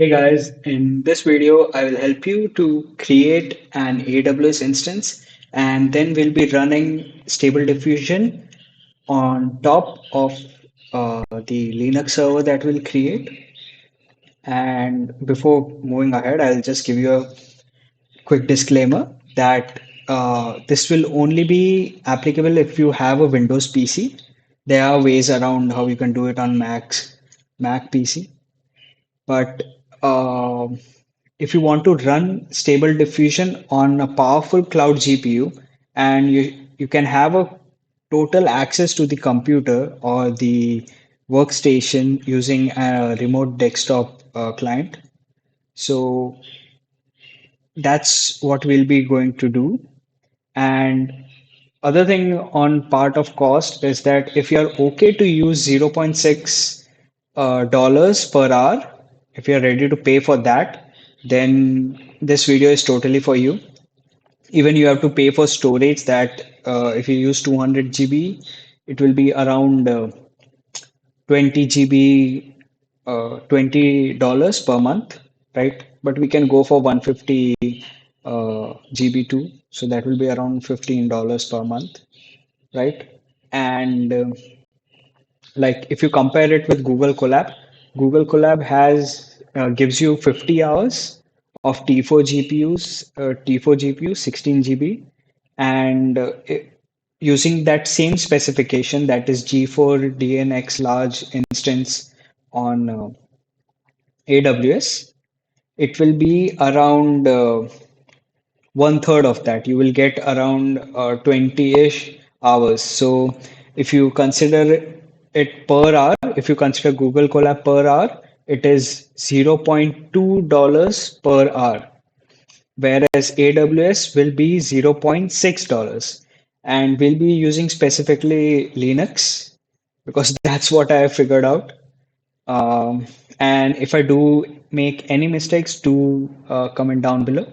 Hey guys, in this video, I will help you to create an AWS instance and then we'll be running Stable Diffusion on top of the Linux server that we'll create. And before moving ahead, I'll just give you a quick disclaimer that this will only be applicable if you have a Windows PC. There are ways around how you can do it on Mac PC. But if you want to run stable diffusion on a powerful cloud GPU and you can have a total access to the computer or the workstation using a remote desktop client. So that's what we'll be going to do. And other thing on part of cost is that if you're okay to use zero point 0.6 dollars per hour, if you're ready to pay for that, then this video is totally for you. Even you have to pay for storage that if you use 200 GB, it will be around 20 GB, $20 per month, right? But we can go for 150 GB too. So that will be around $15 per month, right? And like if you compare it with Google Colab has gives you 50 hours of T4 GPUs, T4 GPU, 16 GB, and using that same specification, that is G4 DNX large instance on AWS, it will be around one third of that. You will get around 20-ish hours. So if you consider it per hour, if you consider Google Colab per hour, it is $0.2 per hour, whereas AWS will be $0.6. And we'll be using specifically Linux because that's what I have figured out. Um, and if I do make any mistakes, do comment down below.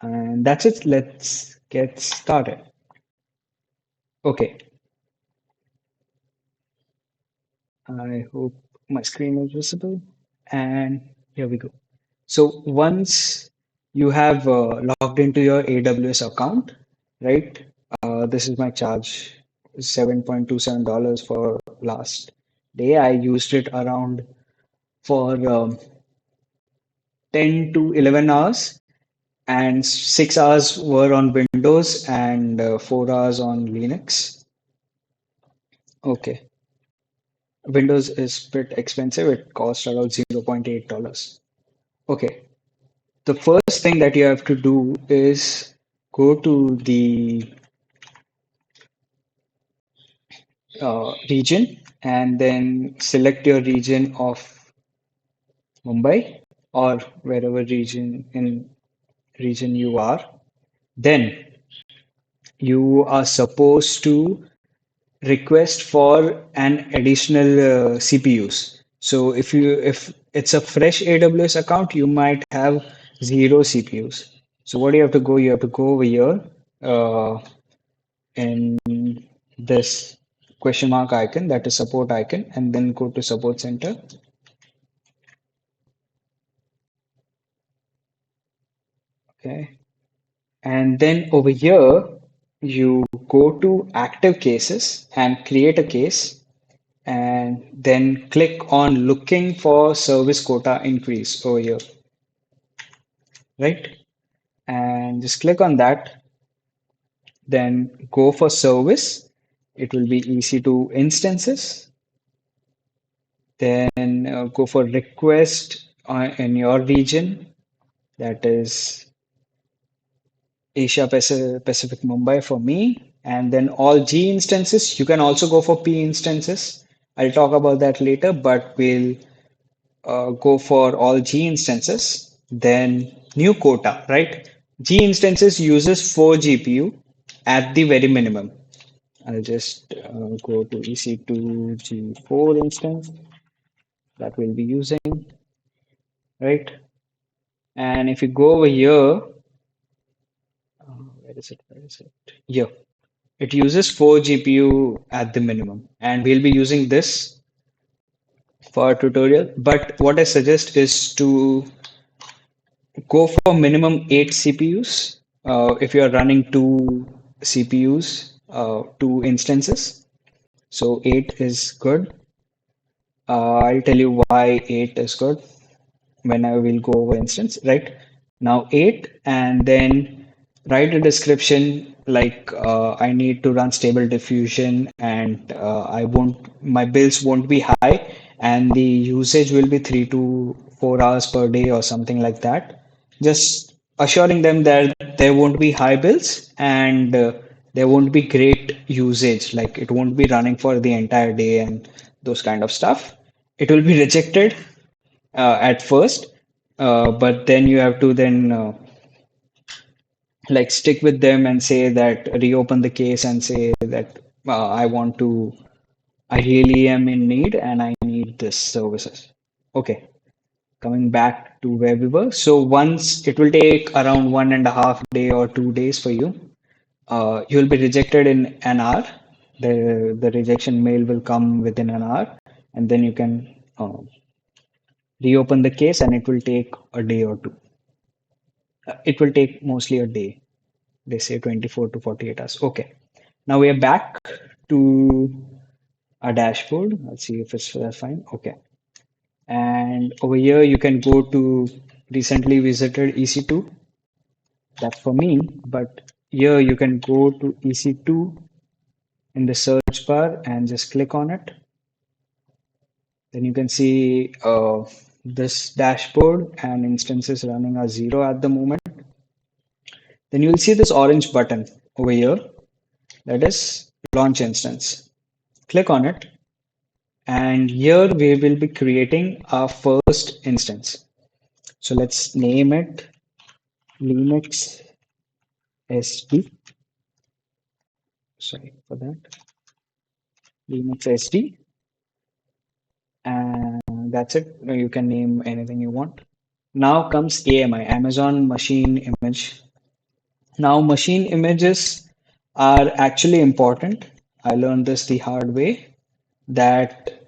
And that's it. Let's get started. Okay, I hope my screen is visible. And here we go. So once you have logged into your AWS account, right? This is my charge, $7.27 for last day. I used it around for 10 to 11 hours, and 6 hours were on Windows and 4 hours on Linux. Okay. Windows is a bit expensive. It costs around $0.8. Okay. The first thing that you have to do is go to the region and then select your region of Mumbai or wherever region you are. Then you are supposed to request for an additional CPUs. So if it's a fresh AWS account, you might have zero CPUs. So what do you have to go? You have to go over here in this question mark icon, that is support icon, and then go to support center. Okay. And then over here, you go to active cases and create a case and then click on looking for service quota increase over here, right? And just click on that, then go for service. It will be EC2 instances. Then go for request in your region, that is Asia Pacific Mumbai for me. And then all G instances. You can also go for P instances. I'll talk about that later, but we'll go for all G instances, then new quota, right? G instances uses 4 GPU at the very minimum. I'll just go to EC2 G4 instance that we'll be using, right? And if you go over here, where is it? Where is it? Here. It uses 4 GPU at the minimum, and we'll be using this for our tutorial. But what I suggest is to go for minimum 8 CPUs. If you are running two CPUs, two instances, so 8 is good. I'll tell you why 8 is good when I will go over instance, right? Now 8, and then write a description like I need to run stable diffusion, and my bills won't be high, and the usage will be 3 to 4 hours per day or something like that. Just assuring them that there won't be high bills, and there won't be great usage, like it won't be running for the entire day and those kind of stuff. It will be rejected at first, but then you have to then like stick with them and say that reopen the case and say that I really am in need and I need this services. Okay, coming back to where we were. So once it will take around 1.5 day or 2 days for you. You'll be rejected in an hour. The rejection mail will come within an hour, and then you can reopen the case, and it will take a day or two. It will take mostly a day. They say 24 to 48 hours. Okay. Now we are back to our dashboard. Let's see if it's fine. Okay. And over here, you can go to recently visited EC2. That's for me. But here you can go to EC2 in the search bar and just click on it. Then you can see this dashboard and instances running are 0 at the moment. Then you'll see this orange button over here, that is launch instance. Click on it, and here we will be creating our first instance. So let's name it Linux SD. Sorry for that. Linux SD, and that's it. You can name anything you want. Now comes AMI, Amazon Machine Image. Now, machine images are actually important. I learned this the hard way that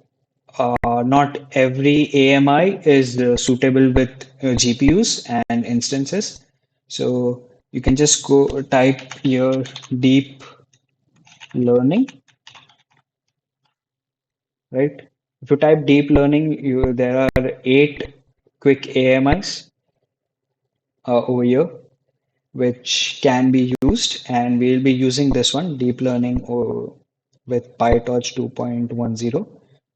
not every AMI is suitable with GPUs and instances. So you can just go type here deep learning, right? If you type deep learning, there are 8 quick AMIs over here, which can be used, and we'll be using this one, deep learning, or with PyTorch 2.10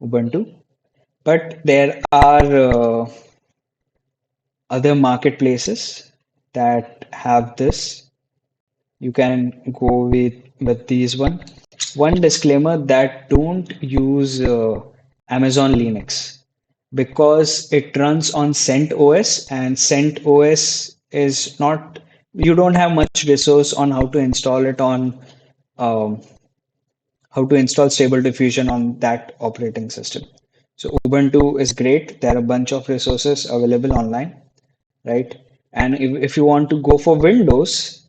Ubuntu. But there are other marketplaces that have this. You can go with these one. One disclaimer that don't use Amazon Linux because it runs on CentOS, and CentOS is not, you don't have much resource on um, how to install stable diffusion on that operating system. So Ubuntu is great. There are a bunch of resources available online, right? And if you want to go for Windows,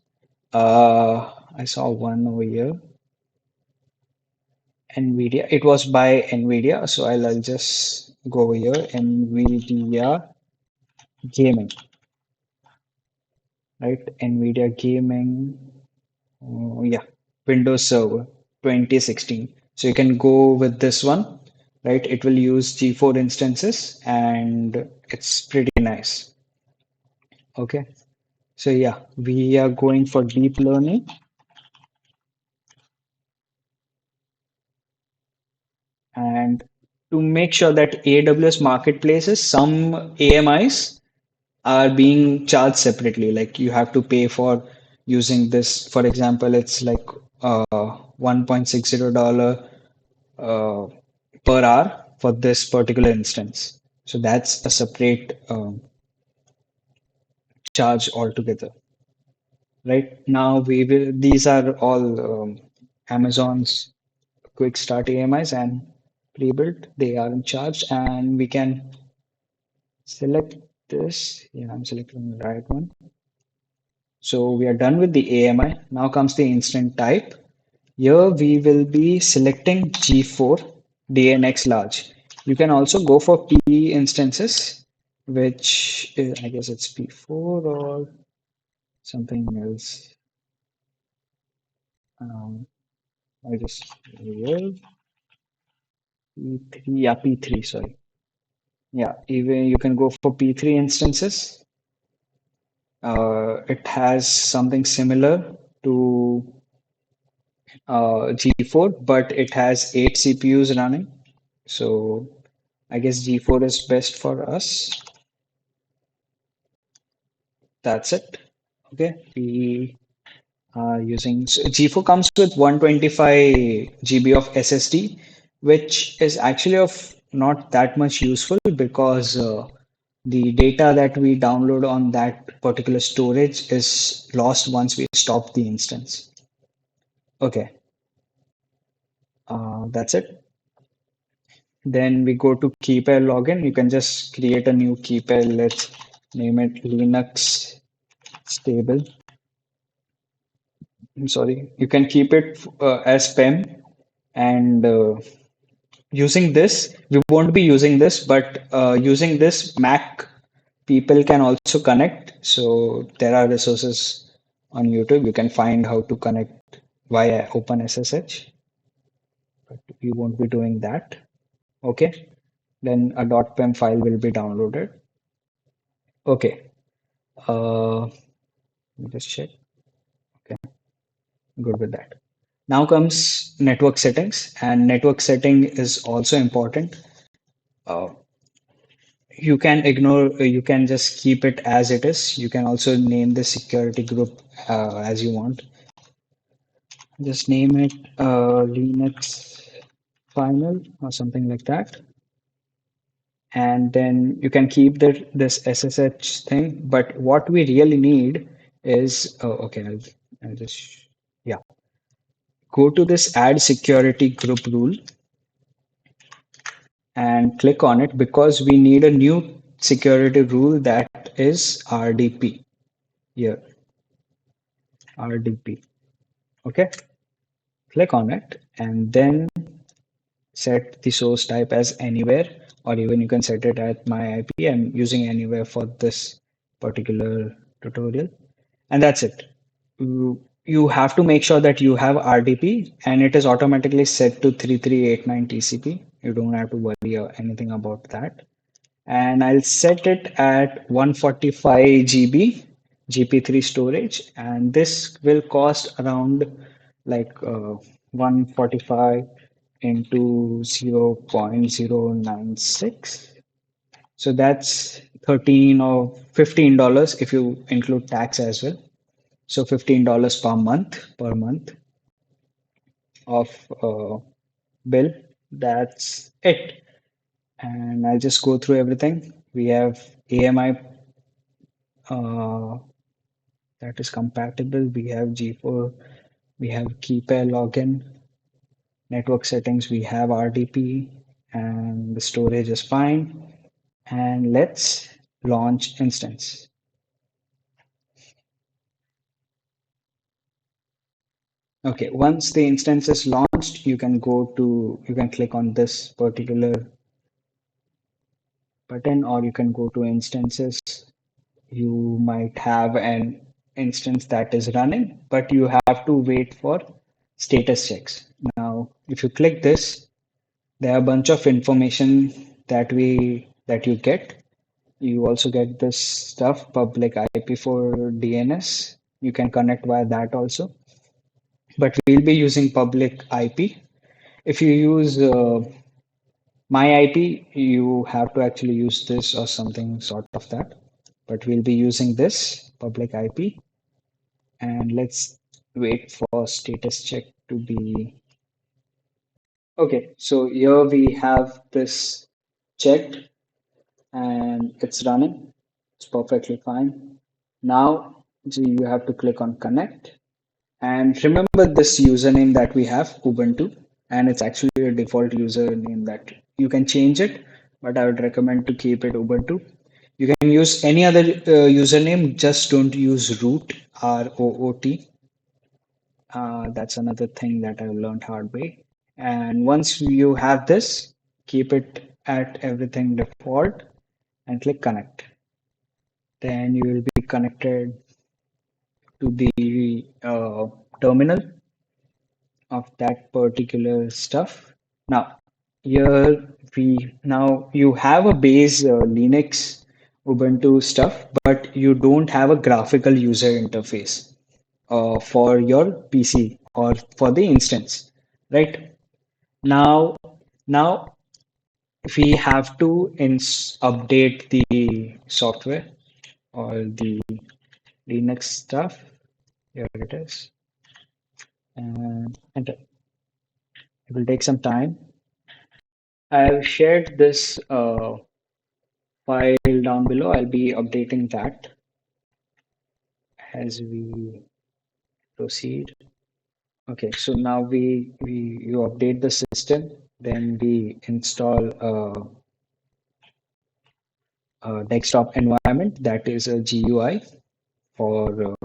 I saw one over here, NVIDIA. It was by NVIDIA, so I'll just go over here, NVIDIA Gaming, right? NVIDIA Gaming, yeah, Windows Server 2016. So you can go with this one, right? It will use G4 instances, and it's pretty nice. Okay. So yeah, we are going for deep learning, and to make sure that AWS marketplaces, some AMIs are being charged separately. Like you have to pay for using this. For example, it's like $1.60 uh, per hour for this particular instance. So that's a separate charge altogether. Right now, these are all Amazon's quick start AMIs and pre-built. They are in charge, and we can select this. Yeah, I'm selecting the right one. So we are done with the AMI. Now comes the instant type. Here we will be selecting G4 DNX large. You can also go for P instances, which is, I guess it's P4 or something else. Um, I just here P3, yeah, P3, sorry. Yeah, even you can go for P3 instances. It has something similar to G4, but it has 8 CPUs running. So I guess G4 is best for us. That's it. Okay, we are using G4 comes with 125 GB of SSD, which is actually of not that much useful because the data that we download on that particular storage is lost once we stop the instance. Okay, that's it. Then we go to keypair login. You can just create a new keypair. Let's name it Linux stable. I'm sorry. You can keep it as PEM and using this, we won't be using this, but using this Mac people can also connect. So there are resources on YouTube. You can find how to connect via OpenSSH, but we won't be doing that. Okay. Then a .pem file will be downloaded. Okay. Let me just check. Okay, good with that. Now comes network settings, and network setting is also important. Uh, you can ignore, you can just keep it as it is. You can also name the security group as you want. Just name it Linux final or something like that. And then you can keep this SSH thing. But what we really need is, oh, okay, I'll just, yeah, go to this add security group rule and click on it because we need a new security rule that is RDP here, RDP. Okay, click on it and then set the source type as anywhere, or even you can set it at my IP. I'm using anywhere for this particular tutorial, and that's it. You have to make sure that you have RDP and it is automatically set to 3389 TCP. You don't have to worry or anything about that. And I'll set it at 145 GB GP3 storage, and this will cost around like 145 into 0.096. So that's 13 or $15 if you include tax as well. So $15 per month of bill. That's it. And I'll just go through everything. We have AMI uh, that is compatible. We have G4, we have keypair login, network settings, we have RDP, and the storage is fine. And let's launch instance. Okay, once the instance is launched, you can click on this particular button or you can go to instances. You might have an instance that is running, but you have to wait for status checks. Now, if you click this, there are a bunch of information that you get. You also get this stuff, public IP for DNS. You can connect via that also, but we'll be using public IP. If you use my IP, you have to actually use this or something sort of that. But we'll be using this public IP, and let's wait for status check to be okay. So here we have this checked and it's running. It's perfectly fine. Now you have to click on connect and remember this username that we have, Ubuntu, and it's actually a default username that you can change it, but I would recommend to keep it Ubuntu. You can use any other username, just don't use root, ROOT. That's another thing that I learned hard way. And once you have this, keep it at everything default and click connect. Then you will be connected to the terminal of that particular stuff. Now, here now you have a base Linux Ubuntu stuff, but you don't have a graphical user interface for your PC or for the instance, right? Now, now we have to update the software or the Linux stuff. Here it is, and it will take some time. I've shared this file down below. I'll be updating that as we proceed. Okay, so now we you update the system, then we install a desktop environment that is a GUI for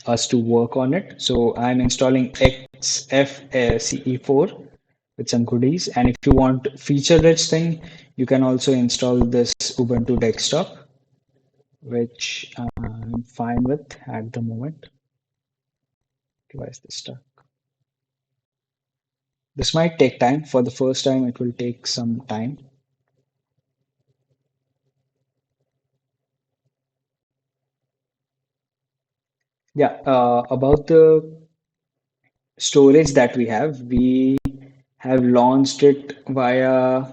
us to work on it. So I'm installing XFCE4 with some goodies. And if you want feature-rich thing, you can also install this Ubuntu desktop, which I'm fine with at the moment. Why is this stuck? This might take time. For the first time, it will take some time. Yeah, about the storage that we have launched it via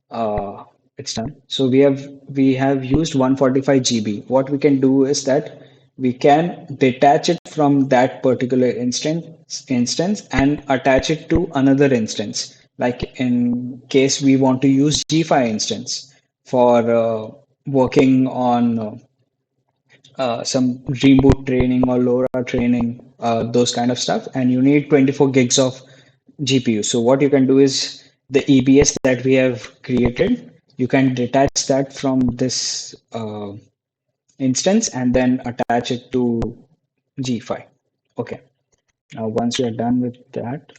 uh, it's done. So we have used 145 GB. What we can do is that we can detach it from that particular instance and attach it to another instance. Like in case we want to use G5 instance for working on some reboot training or LoRa training, those kind of stuff, and you need 24 gigs of GPU. So what you can do is the EBS that we have created, you can detach that from this instance and then attach it to G5. Okay. Now once we are done with that,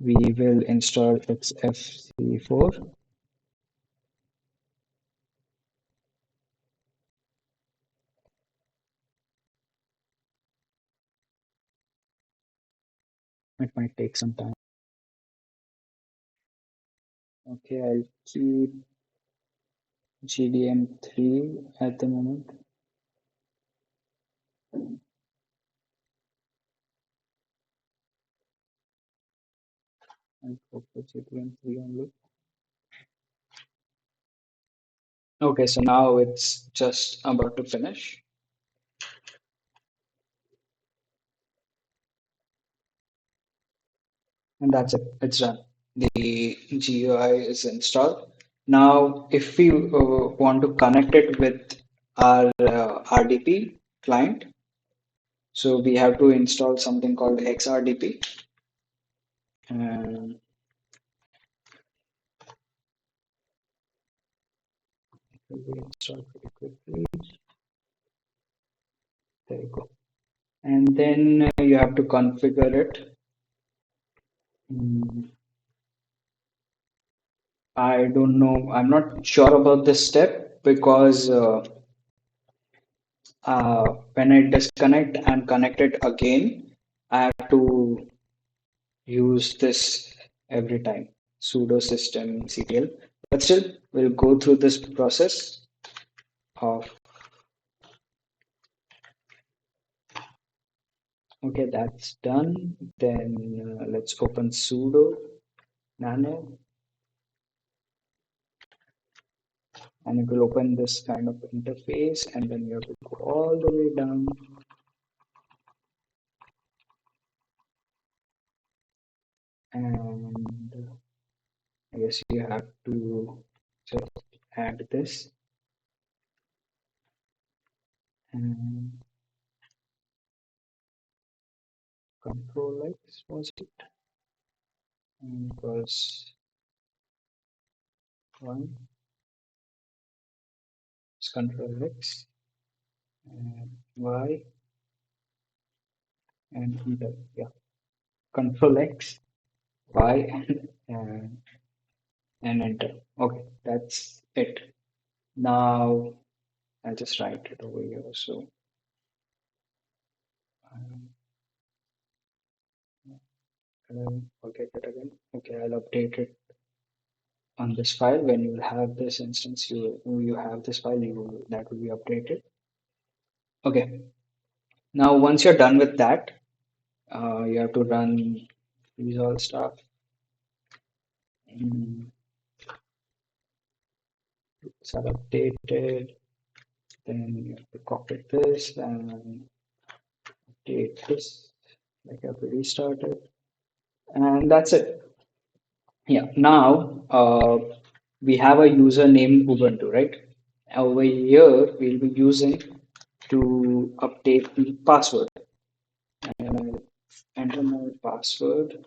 we will install XFCE4. It might take some time. Okay, I'll keep GDM3 at the moment. I'll go for GDM3 only. Okay, so now it's just about to finish. And that's it. It's done. The GUI is installed. Now, if we want to connect it with our RDP client, so we have to install something called XRDP. And it will be installed pretty quickly. There you go. And then you have to configure it. Mm, I don't know. I'm not sure about this step because when I disconnect and connect it again, I have to use this every time, sudo systemctl. But still, we'll go through this process of, okay, that's done. Then let's open sudo nano and it will open this kind of interface and then you have to go all the way down and I guess you have to just add this and control X was it? And it was one, it's control X and Y and enter. Yeah, control X, Y and and enter. Okay, that's it. Now I'll just write it over here. So um, I'll forget it again. Okay, I'll update it on this file. When you have this instance, you have this file, that will be updated. Okay. Now once you're done with that, you have to run these all stuff. Mm, These are updated. Then you have to copy this and update this. Like I've restarted, and that's it. Yeah. Now we have a user named Ubuntu, right? Over here, we'll be using to update the password. And I'll enter my password.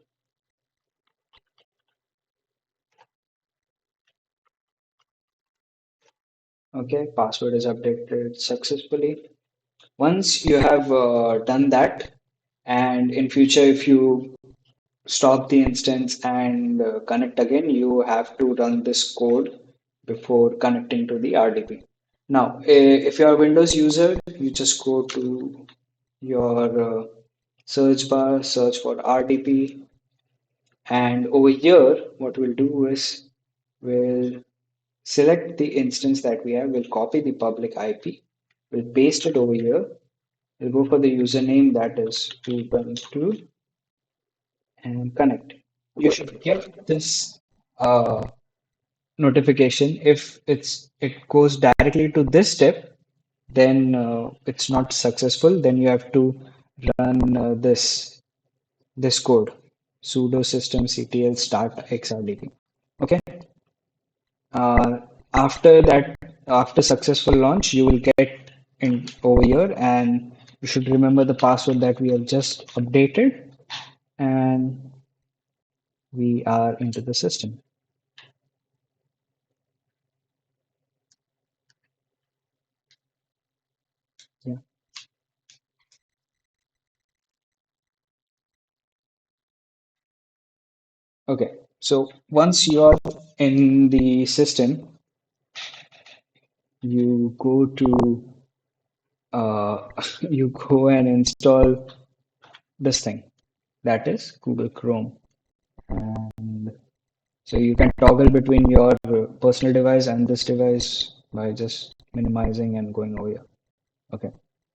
Okay, password is updated successfully. Once you have done that, and in future, if you stop the instance and connect again, you have to run this code before connecting to the RDP. Now, if you're a Windows user, you just go to your search bar, search for RDP, and over here, what we'll do is we'll select the instance that we have, we'll copy the public IP, we'll paste it over here, we'll go for the username that is Ubuntu and connect. You should get this notification. If it goes directly to this step, then it's not successful. Then you have to run this code, sudo systemctl start xrdp. Okay. After that, after successful launch, you will get in over here, and you should remember the password that we have just updated, and we are into the system. Yeah. Okay. So once you are in the system, you go to you go and install this thing, that is Google Chrome. And so you can toggle between your personal device and this device by just minimizing and going over here. Okay.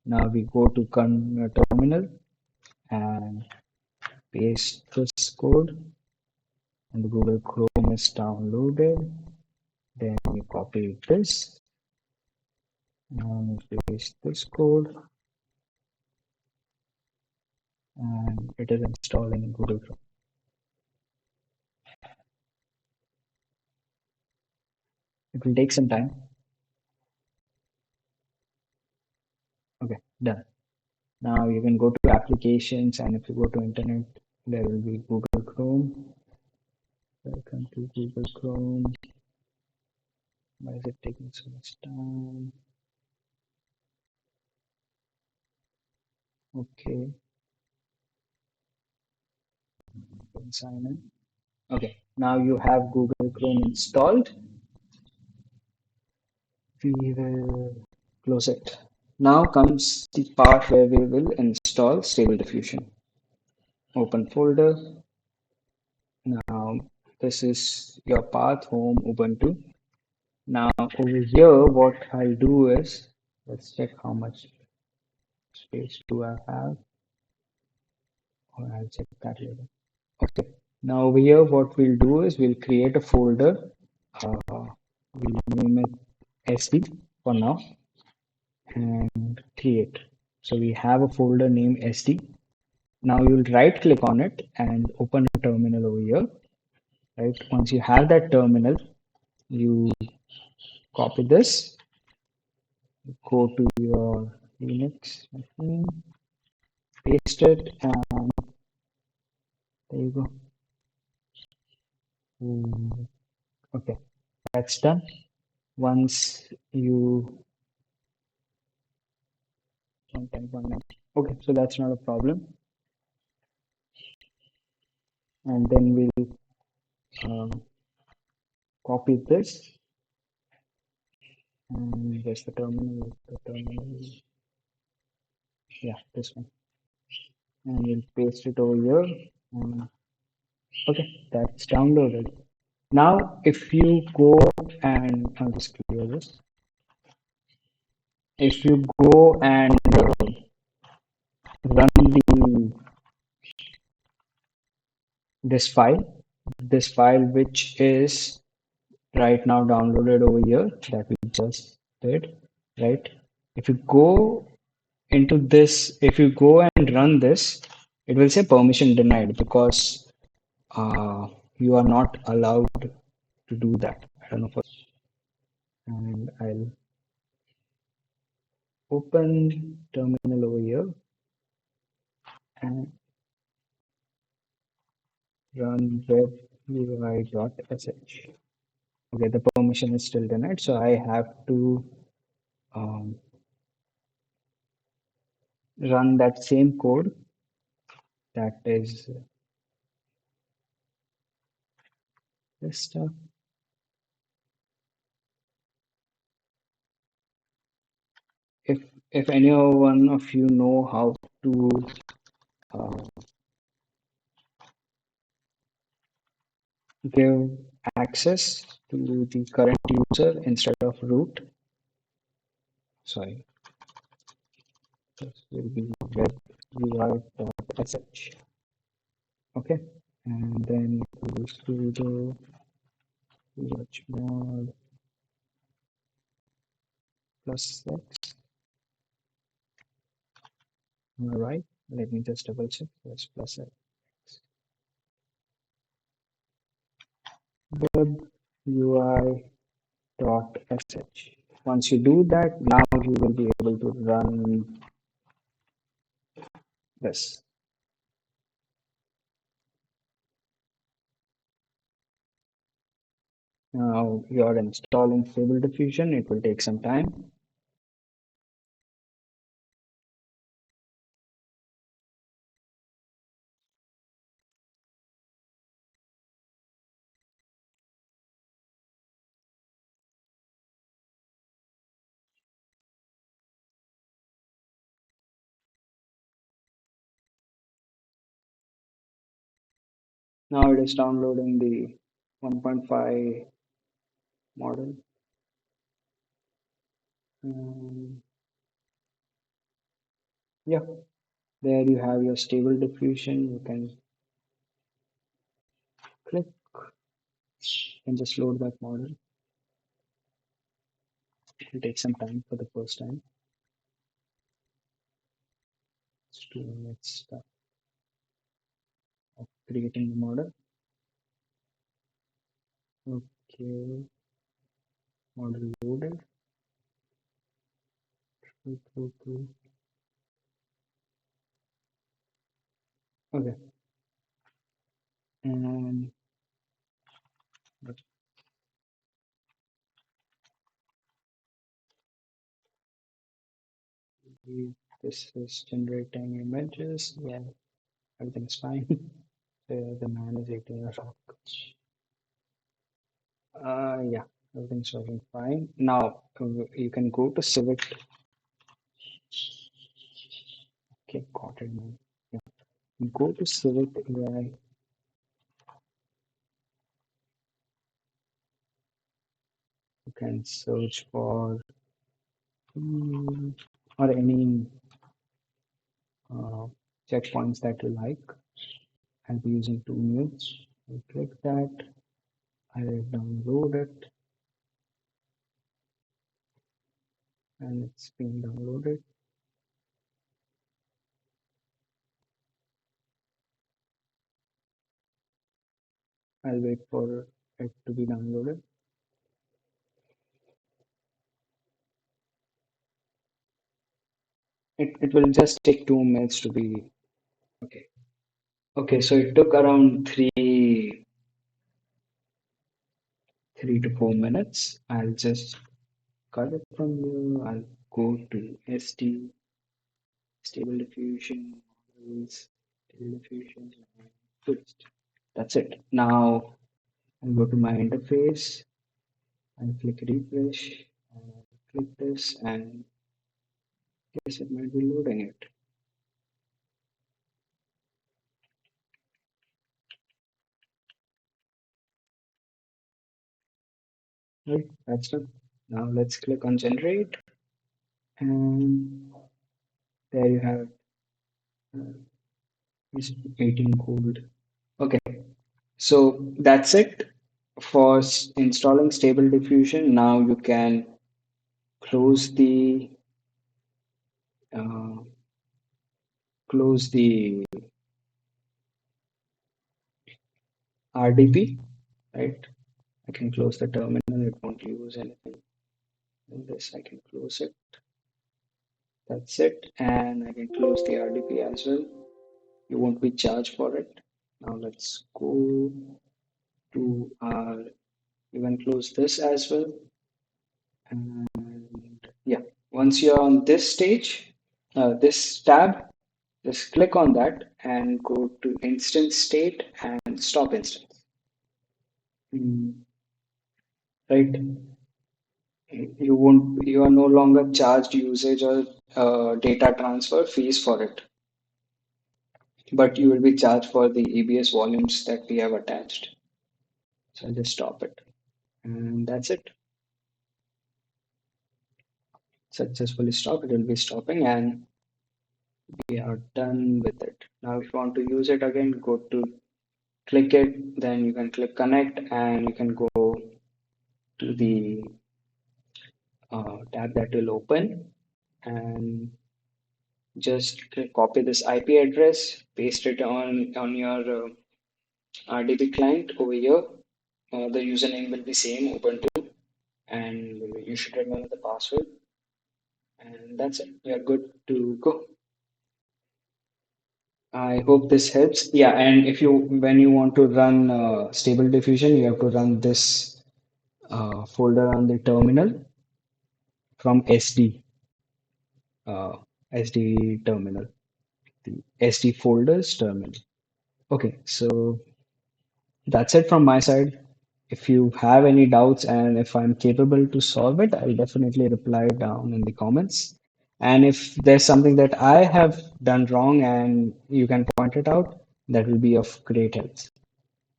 Now we go to terminal and paste this code, and the Google Chrome is downloaded. Then you copy this and paste this code, and it is installing in Google Chrome. It will take some time. Okay, done. Now you can go to applications, and if you go to internet, there will be Google Chrome. Welcome to Google Chrome. Why is it taking so much time? Okay, sign in. Okay, now you have Google Chrome installed. We will close it. Now comes the part where we will install Stable Diffusion. Open folder. Now this is your path home Ubuntu. Now over here, what I'll do is, let's check how much space do I have, or I'll check that later. Okay. Now over here, what we'll do is we'll create a folder. We'll name it SD for now and create. So we have a folder named SD. Now you'll right click on it and open a terminal over here. Right. Once you have that terminal, you copy this, go to your Linux machine, paste it, and there you go. Okay, that's done. Once you okay, so that's not a problem. And then we'll copy this, and there's the terminal, yeah, this one, and we'll paste it over here. And okay, that's downloaded. Now, if you go and I'll just clear this. If you go and run this file, which is right now downloaded over here that we just did, right? If you go into this, if you go and run this, it will say permission denied because you are not allowed to do that. I don't know for, and I'll open terminal over here and run web UI.sh. Okay, the permission is still denied, so I have to um, run that same code that is this stuff. If any one of you know how to uh, give access to the current user instead of root, sorry, this will be web UI.sh. Okay, and then do sudo chmod plus x. All right, let me just double check. Yes, plus x. Web UI.sh. Once you do that, now you will be able to run this. Now you're installing Stable Diffusion. It will take some time. Now it is downloading the 1.5 model. Yeah, there you have your Stable Diffusion. You can click and just load that model. It will take some time for the first time. It's doing its stuff of creating the model. Okay, model loaded. Okay, and this is generating images. Yeah, everything's fine. The man is eating a rock. Yeah, everything's working fine. Now you can go to Civic. Okay, got it, man. Yeah, go to Civic AI. You can search for or any uh, checkpoints that you like. I'll be using 2 minutes. I click that. I download it, and it's being downloaded. I'll wait for it to be downloaded. It will just take 2 minutes to be okay. Okay, so it took around 3 to 4 minutes. I'll just cut it from here. I'll go to SD, Stable Diffusion, Models, Stable Diffusion, Fixed. That's it. Now I'll go to my interface. I'll click refresh, click this, and yes, it might be loading it. Right, that's it. Now let's click on generate, and there you have it's 18 gold. Okay, so that's it for installing Stable Diffusion. Now you can close the uh, close the RDP, right? I can close the terminal. It won't use anything in this. I can close it. That's it, and I can close the RDP as well. You won't be charged for it. Now let's go to our. You can close this as well, and yeah, once you're on this stage, this tab, just click on that and go to instance state and stop instance. Right? You are no longer charged usage or data transfer fees for it, but you will be charged for the EBS volumes that we have attached. So I'll just stop it. And that's it. Successfully stop. It will be stopping and we are done with it. Now, if you want to use it again, go to click it, then you can click connect and you can go to the tab that will open and just copy this IP address, paste it on your RDB client over here. The username will be same Ubuntu, and you should remember the password. And that's it. We are good to go. I hope this helps. Yeah, and if you when you want to run Stable Diffusion, you have to run this folder on the terminal from uh, SD terminal, the SD folders terminal. Okay, so that's it from my side. If you have any doubts and if I'm capable to solve it, I'll definitely reply down in the comments. And if there's something that I have done wrong and you can point it out, that will be of great help.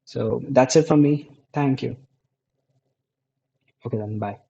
So that's it from me. Thank you. Okay, then bye.